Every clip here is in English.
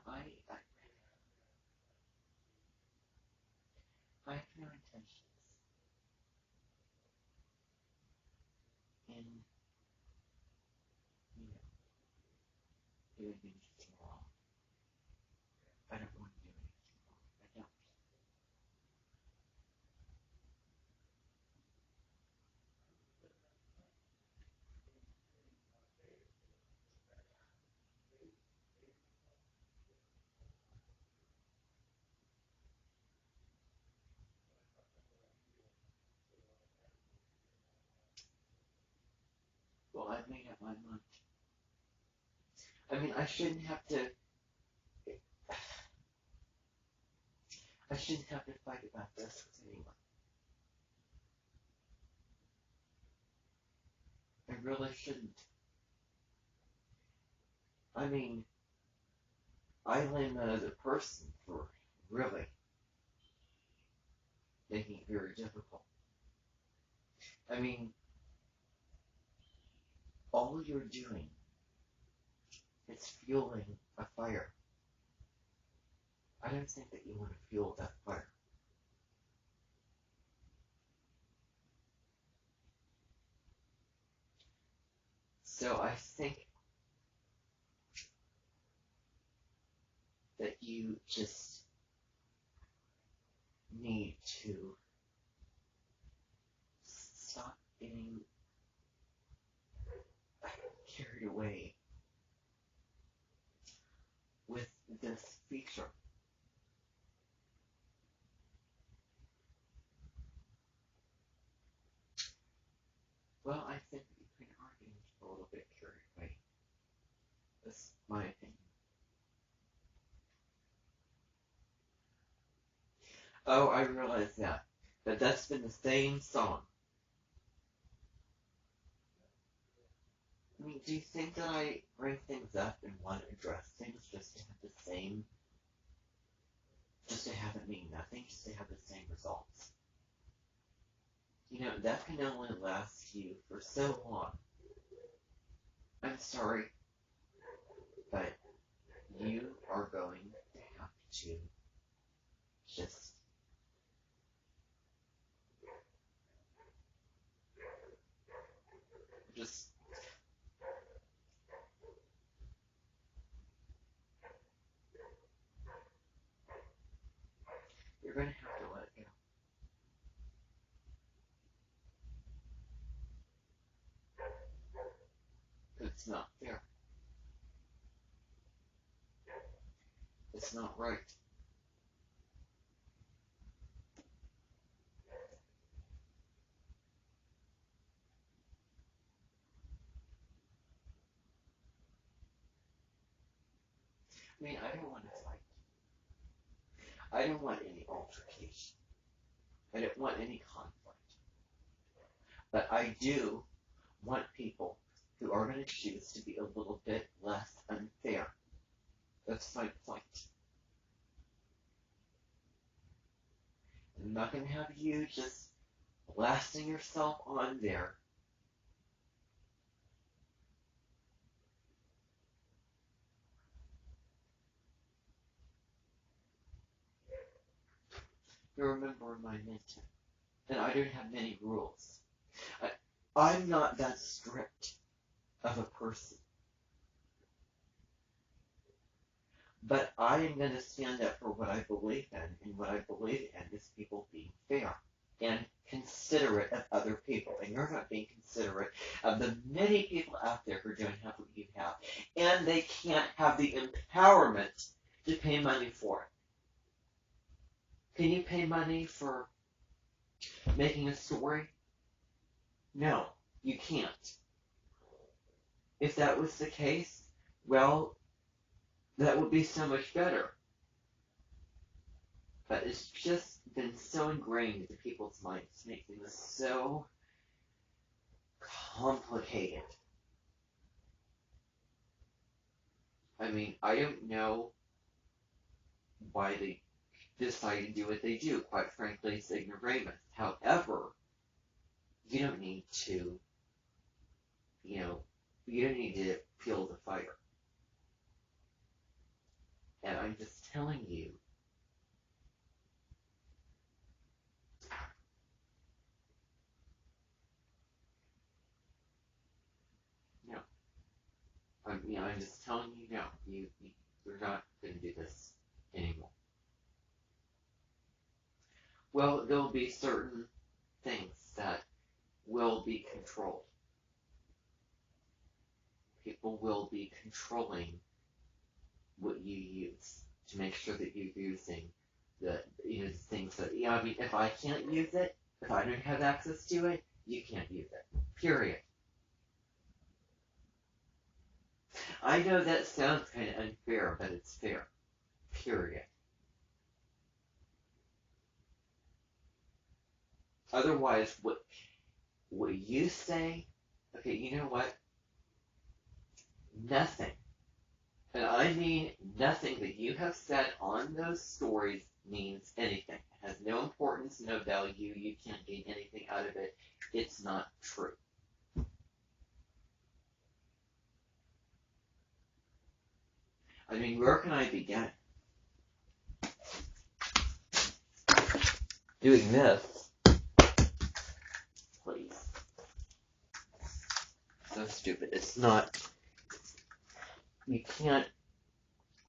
I, I have no intentions in, you know, doing anything wrong. I don't want to do anything wrong. I don't. Well, I've made up my mind. I mean, I shouldn't have to fight about this with anyone. I really shouldn't. I mean, I blame another person for really making it very difficult. I mean, all you're doing is fueling a fire. I don't think that you want to fuel that fire. So I think that you just need to stop getting carried away with this feature. Well, I think that you kind of are getting a little bit carried away. That's my opinion. Oh, I realize that. But that's been the same song. I mean, do you think that I bring things up and want to address things just to have the same, just to have it mean nothing, just to have the same results? You know, that can only last you for so long. I'm sorry, but you are going to have to just, just, you're going to have to let it go. It's not fair. It's not right. I mean, I don't want to fight. I don't want any altercation. I don't want any conflict. But I do want people who are going to choose to be a little bit less unfair. That's my point. I'm not going to have you just blasting yourself on there. You're a member of my mentor, and I don't have many rules. I, I'm not that strict of a person, but I am going to stand up for what I believe in, and what I believe in is people being fair and considerate of other people. And you're not being considerate of the many people out there who don't have what you have, and they can't have the empowerment to pay money for it. Can you pay money for making a story? No, you can't. If that was the case, well, that would be so much better. But it's just been so ingrained into people's minds, making this so complicated. I mean, I don't know why they decide to do what they do. Quite frankly, it's ignoramus. However, you don't need to, you know, you don't need to fuel the fire. And I'm just telling you. No. I'm just telling you, no. You're not going to do this anymore. Well, there'll be certain things that will be controlled. People will be controlling what you use to make sure that you're using the things that, if I can't use it, if I don't have access to it, you can't use it. Period. I know that sounds kind of unfair, but it's fair. Period. Otherwise, what you say, okay, you know what? Nothing. And I mean nothing that you have said on those stories means anything. It has no importance, no value. You can't gain anything out of it. It's not true. I mean, where can I begin? Doing this. Please. So stupid. It's not. You can't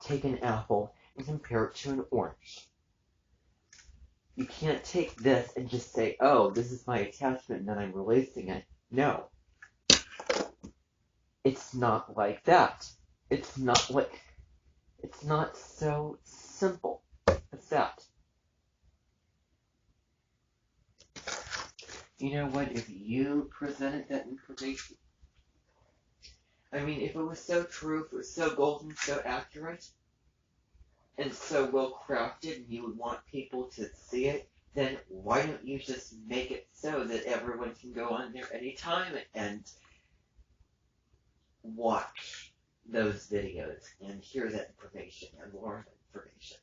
take an apple and compare it to an orange. You can't take this and just say, oh, this is my attachment and then I'm releasing it. No. It's not like that. It's not so simple as that. You know what? If you presented that information, I mean, if it was so true, if it was so golden, so accurate, and so well crafted, and you would want people to see it, then why don't you just make it so that everyone can go on there anytime and watch those videos and hear that information and learn that information?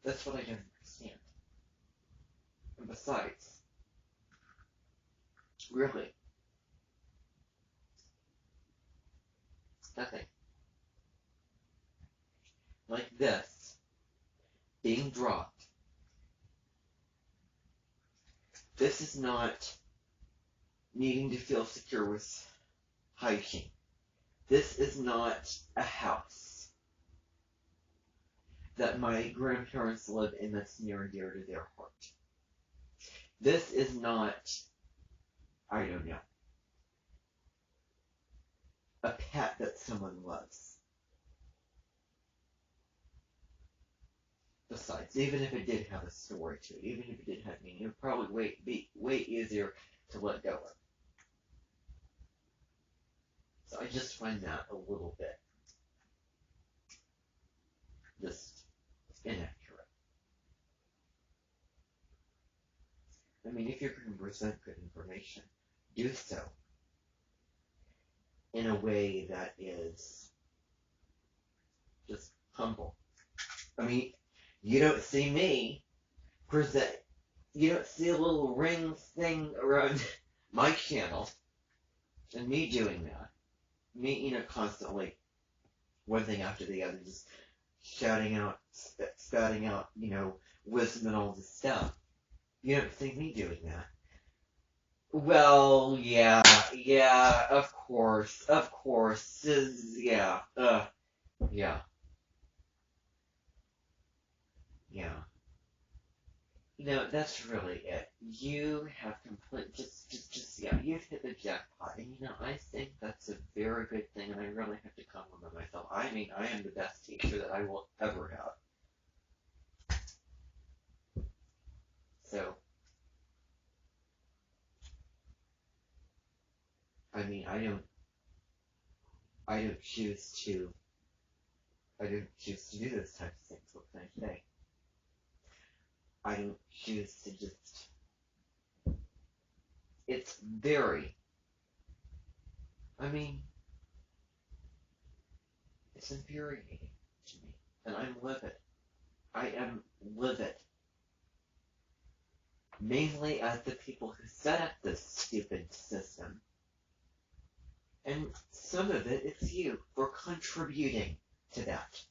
That's what I don't understand. And besides, really, nothing like this being dropped. This is not needing to feel secure with hygiene. This is not a house that my grandparents live in that's near and dear to their heart. This is not, I don't know, a pet that someone loves. Besides, even if it did have a story to it, even if it did have meaning, it would probably be way easier to let go of. So I just find that a little bit just inaccurate. I mean, if you're going to present good information, do so in a way that is just humble. I mean, you don't see me present, you don't see a little ring thing around my channel and me doing that. Me, constantly, one thing after the other, just shouting out, spouting out, wisdom and all this stuff. You don't see me doing that. Well, yeah, of course, yeah, yeah. That's really it. You have you've hit the jackpot. And, I think that's a very good thing, and I really have to compliment myself. I mean, I am the best teacher that I will ever have. So, I mean, I don't choose to do those types of things. What can I say? I don't choose to just. It's very. I mean, it's infuriating to me, and I'm livid. I am livid. Mainly at the people who set up this stupid system. And some of it, it's you for contributing to that.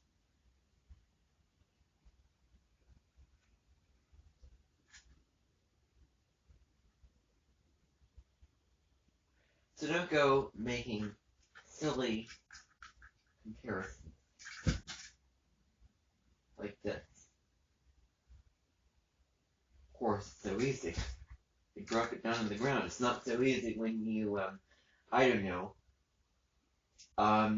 So don't go making silly comparisons like this. Of course, it's so easy. You drop it down on the ground. It's not so easy when you, I don't know, I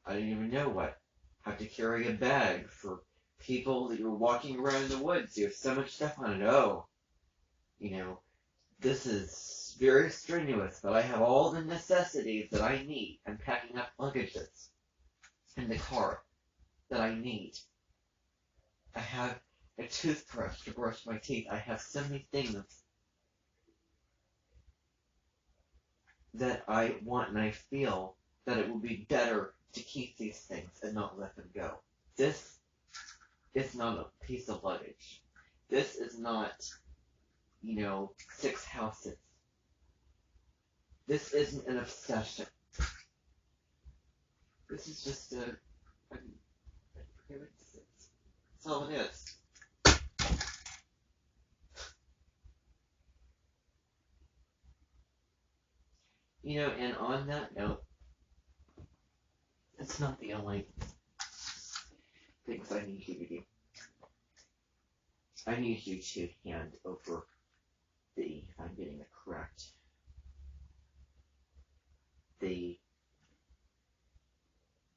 don't even know what. Have to carry a bag for people that you're walking around in the woods. You have so much stuff on it. Oh, you know, this is very strenuous, but I have all the necessities that I need. I'm packing up luggages in the car that I need. I have a toothbrush to brush my teeth. I have so many things that I want, and I feel that it would be better to keep these things and not let them go. This is not a piece of luggage. This is not, 6 houses. This isn't an obsession. This is just I forget what this is. That's all it is. And on that note, it's not the only things I need you to do. I need you to hand over if I'm getting it correct, the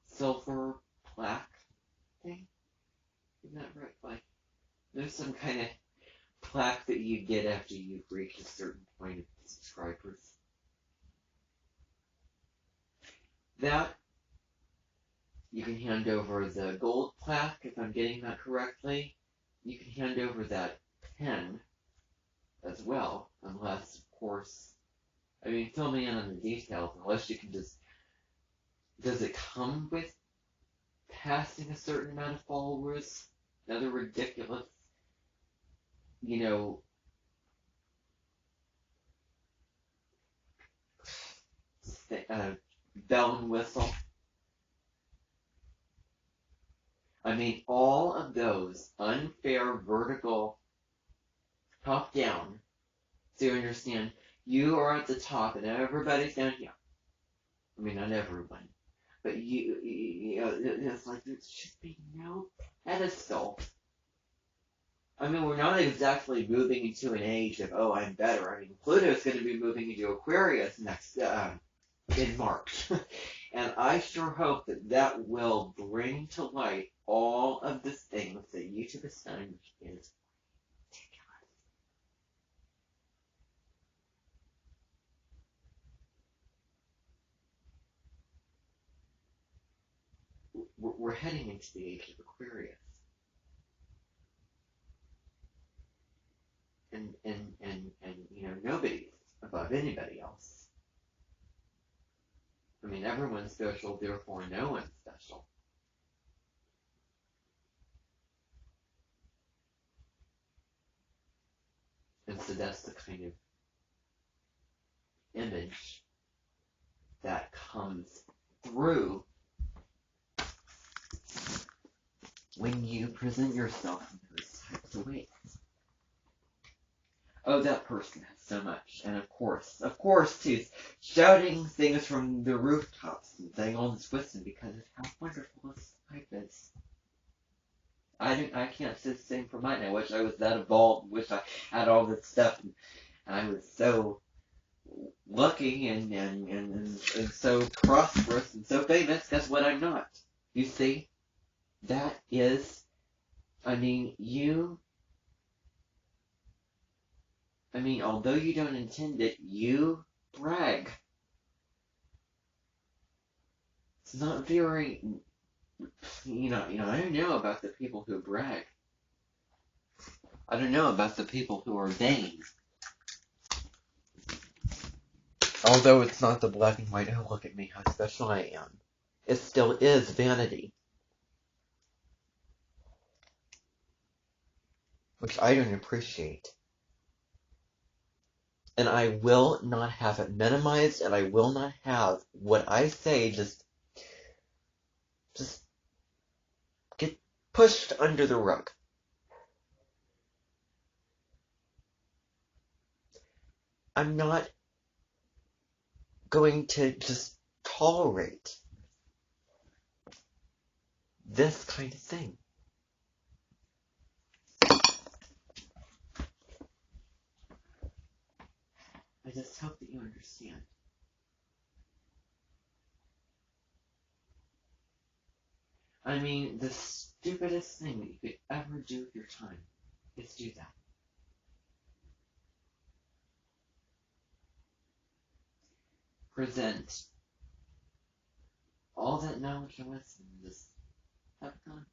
silver plaque thing. Isn't that right? Like, there's some kind of plaque that you get after you've reached a certain point of subscribers. That, you can hand over the gold plaque, if I'm getting that correctly. You can hand over that pen as well, unless, of course, fill me in on the details, unless you can just, does it come with passing a certain amount of followers? Another ridiculous, bell and whistle. All of those unfair vertical top down, so you understand, you are at the top and everybody's down here. Not everyone, but it's like there should be no pedestal. We're not exactly moving into an age of, oh, I'm better. Pluto's going to be moving into Aquarius next, in March. And I sure hope that that will bring to light all of the things that YouTube has done, which is ridiculous. We're heading into the age of Aquarius. And nobody's above anybody else. Everyone's special, therefore no one's special. And so that's the kind of image that comes through when you present yourself in those types of ways. Oh, that person has so much. And of course, too, shouting things from the rooftops and saying all this wisdom because of how wonderful this life is. I can't say the same for mine. I wish I was that evolved. Wish I had all this stuff. And I was so lucky and so prosperous and so famous. Guess what? I'm not. You see? That is, although you don't intend it, you brag. It's not very, I don't know about the people who brag. I don't know about the people who are vain. Although it's not the black and white, oh, look at me, how special I am. It still is vanity. Which I don't appreciate. And I will not have it minimized, and I will not have what I say just get pushed under the rug. I'm not going to just tolerate this kind of thing. I just hope that you understand. I mean, the stupidest thing that you could ever do with your time is do that. Present all that knowledge and wisdom and just have fun.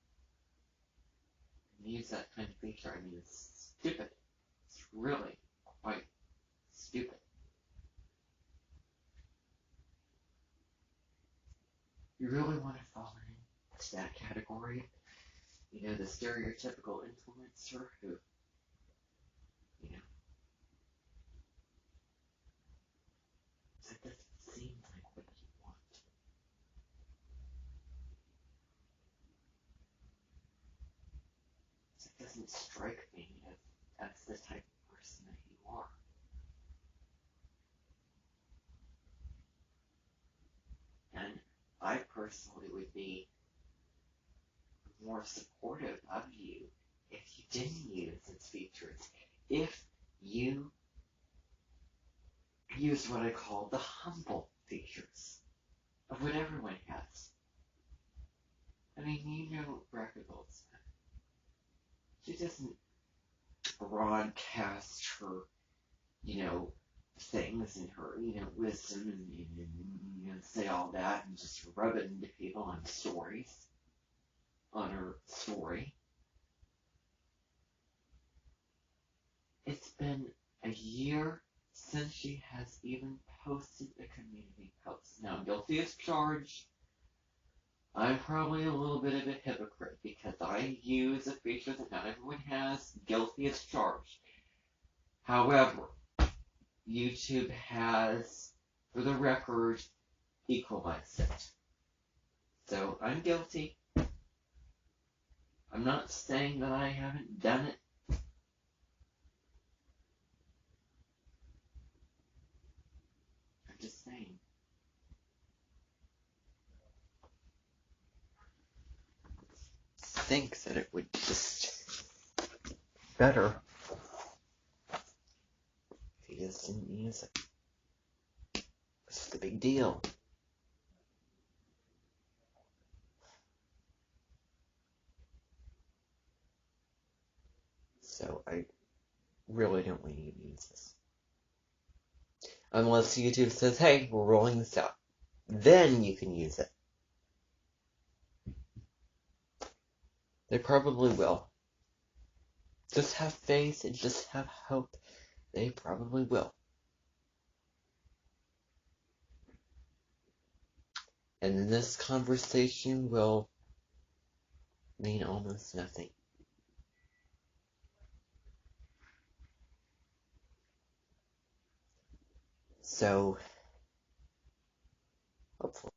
And use that kind of feature. I mean, it's stupid. It's really quite stupid. You really want to fall into that category? You know, the stereotypical influencer who, you know, that doesn't seem like what you want. It doesn't strike me as the type of person that you are. And I personally would be more supportive of you if you didn't use its features. If you use what I call the humble features of what everyone has. I mean, you know Rebecca Goldsmith. She doesn't broadcast her, you know, things and her, you know, wisdom and say all that and just rub it into people on stories, on her story. It's been a year since she has even posted a community post. Now, guilty as charged. I'm probably a little bit of a hypocrite because I use a feature that not everyone has. Guilty as charged. However, YouTube has, for the record, equalized it. So I'm guilty. I'm not saying that I haven't done it. I'm just saying. Think that it would just better if you just didn't use it. What's the big deal? So I really don't want you to use this. Unless YouTube says, hey, we're rolling this out. Then you can use it. They probably will. Just have faith and just have hope. They probably will. And then this conversation will mean almost nothing. So, hopefully.